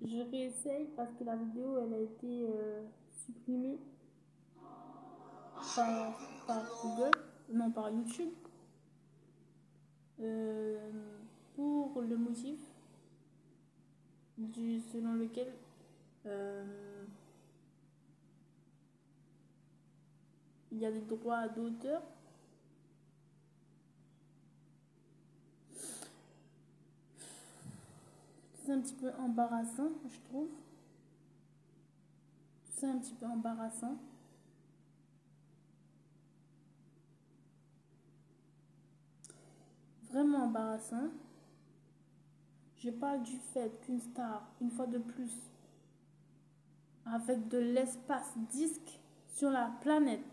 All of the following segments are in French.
Je réessaye parce que la vidéo, elle a été supprimée par, par Google, non par YouTube, euh, pour le motif selon lequel euh, il y a des droits d'auteur. C'est un petit peu embarrassant, je trouve. C'est un petit peu embarrassant. Vraiment embarrassant. Je parle du fait qu'une star, une fois de plus, avec de l'espace disque sur la planète.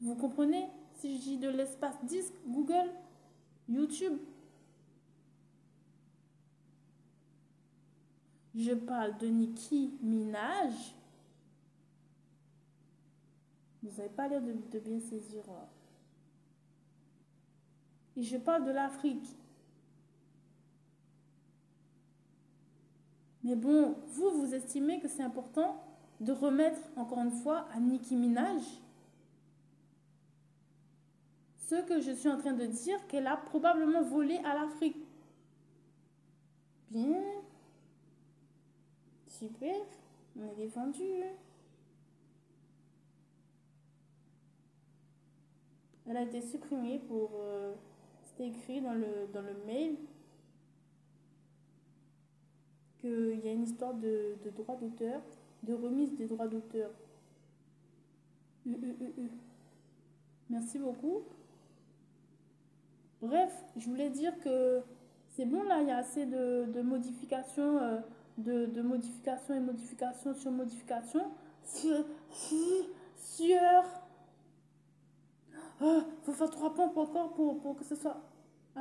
Vous comprenez? Si je dis de l'espace disque, Google, YouTube, je parle de Nicki Minaj. Vous n'avez pas l'air de bien saisir. Et je parle de l'Afrique. Mais bon, vous estimez que c'est important de remettre encore une fois à Nicki Minaj ce que je suis en train de dire qu'elle a probablement volé à l'Afrique. Bien, super, on est défendu. Elle a été supprimée pour... c'était écrit dans le mail qu'il y a une histoire de droit d'auteur, de remise des droits d'auteur. Merci beaucoup. Bref, je voulais dire que c'est bon là, il y a assez de modifications, de modifications et modifications sur modifications. Sur... Oh, faut faire 3 pompes encore pour que ce soit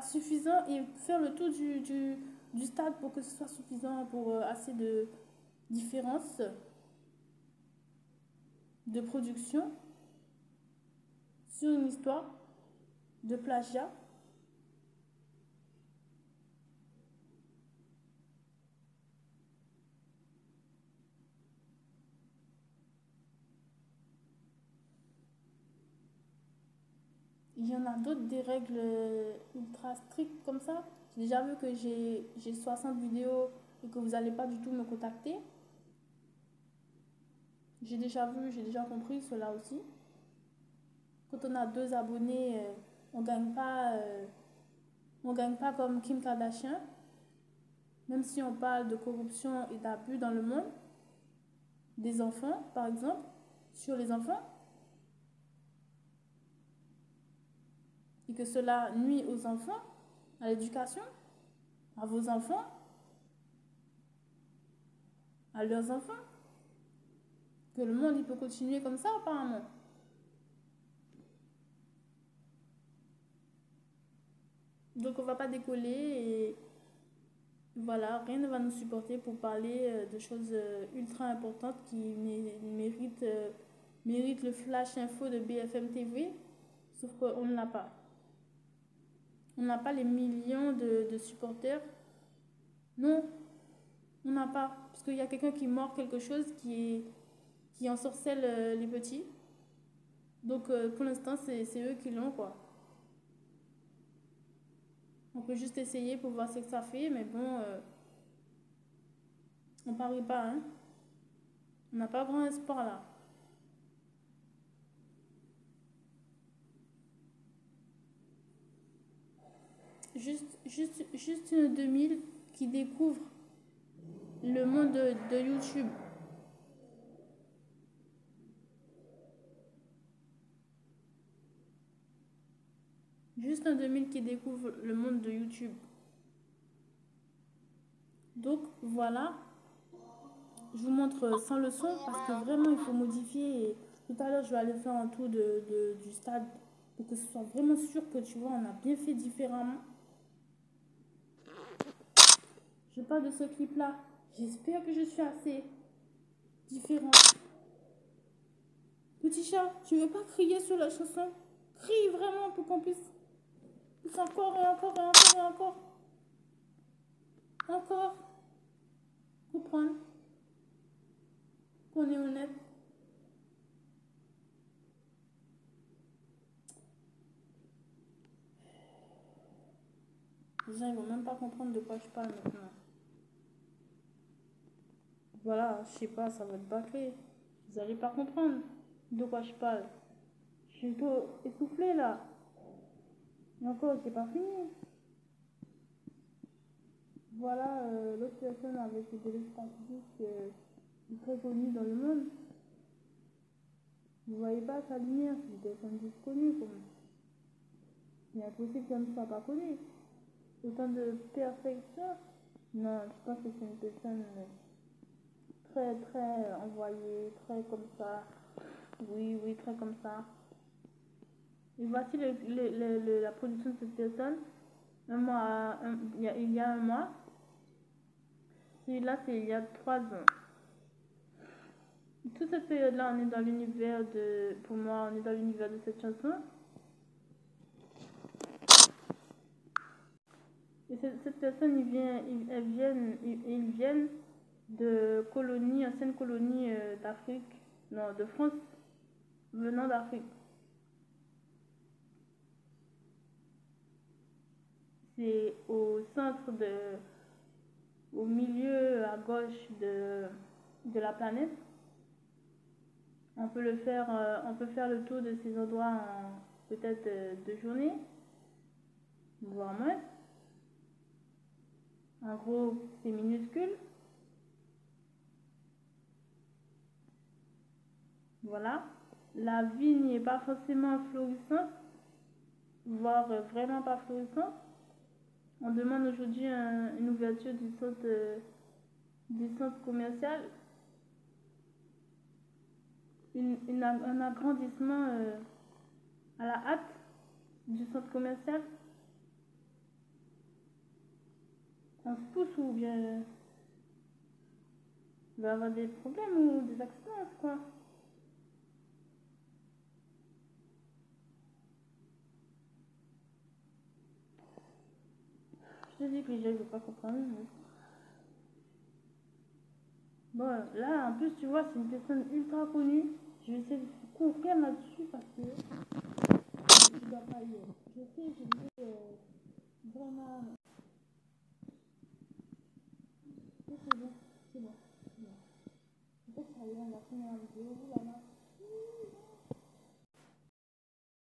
suffisant et faire le tour du stade pour que ce soit suffisant pour assez de différence de production sur une histoire de plagiat. Il y en a d'autres, des règles ultra strictes comme ça. J'ai déjà vu que j'ai 60 vidéos et que vous n'allez pas du tout me contacter. J'ai déjà vu, j'ai déjà compris cela aussi. Quand on a 2 abonnés, on gagne pas, on gagne pas comme Kim Kardashian. Même si on parle de corruption et d'abus dans le monde, des enfants, par exemple, sur les enfants, et que cela nuit aux enfants, à l'éducation, à vos enfants, à leurs enfants, que le monde il peut continuer comme ça apparemment. Donc on va pas décoller et voilà, rien ne va nous supporter pour parler de choses ultra importantes qui méritent le flash info de BFM TV, sauf qu'on ne l'a pas. On n'a pas les millions de supporters. Non, on n'a pas. Parce qu'il y a quelqu'un qui mord quelque chose qui ensorcelle les petits. Donc pour l'instant, c'est eux qui l'ont, quoi. On peut juste essayer pour voir ce que ça fait, mais bon, on parie pas, hein. On n'a pas grand espoir là. Juste une 2000 qui découvre le monde de YouTube. Juste un 2000 qui découvre le monde de YouTube. Donc voilà, je vous montre sans le son parce que vraiment il faut modifier. Et tout à l'heure, je vais aller faire un tour du stade pour que ce soit vraiment sûr que tu vois, on a bien fait différemment. Je parle de ce clip là. J'espère que je suis assez différente. Petit chat, tu veux pas crier sur la chanson? Crie vraiment pour qu'on puisse encore et encore et encore et encore. Encore. comprendre qu'on est honnête. Les gens, ils vont même pas comprendre de quoi je parle maintenant. Voilà, je sais pas, ça va être bâclé. Vous allez pas comprendre de quoi je parle. Je suis tout essoufflée là. Et encore, c'est pas fini. Voilà, l'autre personne avec de l'estatistique très connue dans le monde. Vous voyez pas sa lumière, c'est une personne disconnue. Il est impossible qu'elle ne soit pas connue. Autant de perfection. Non, je pense que c'est une personne très, très envoyée, très comme ça. Oui, oui, très comme ça. Et voici la production de cette personne. Il y a un mois. Celui-là, c'est il y a 3 ans. Toute cette période-là, on est dans l'univers de... Pour moi, on est dans l'univers de cette chanson. Et cette personne, ils viennent de colonies, anciennes colonies d'Afrique. Non, de France, venant d'Afrique. C'est au milieu, à gauche de la planète. On peut faire le tour de ces endroits en peut-être 2 journées, voire moins. En gros, c'est minuscule. Voilà. La vie n'y est pas forcément florissante, voire vraiment pas florissante. On demande aujourd'hui une ouverture du centre commercial, un agrandissement à la hâte du centre commercial. On se pousse ou bien il va y avoir des problèmes ou des accidents, quoi. Je te dis que les gens ne veulent pas comprendre. Bon, là, en plus, tu vois, c'est une personne ultra connue. Je vais essayer de courir là-dessus parce que je dois pas y aller. Je sais, je vais vraiment... C'est bon, c'est bon. Peut-être que ça ira, on va finir la vidéo. Ouh là là.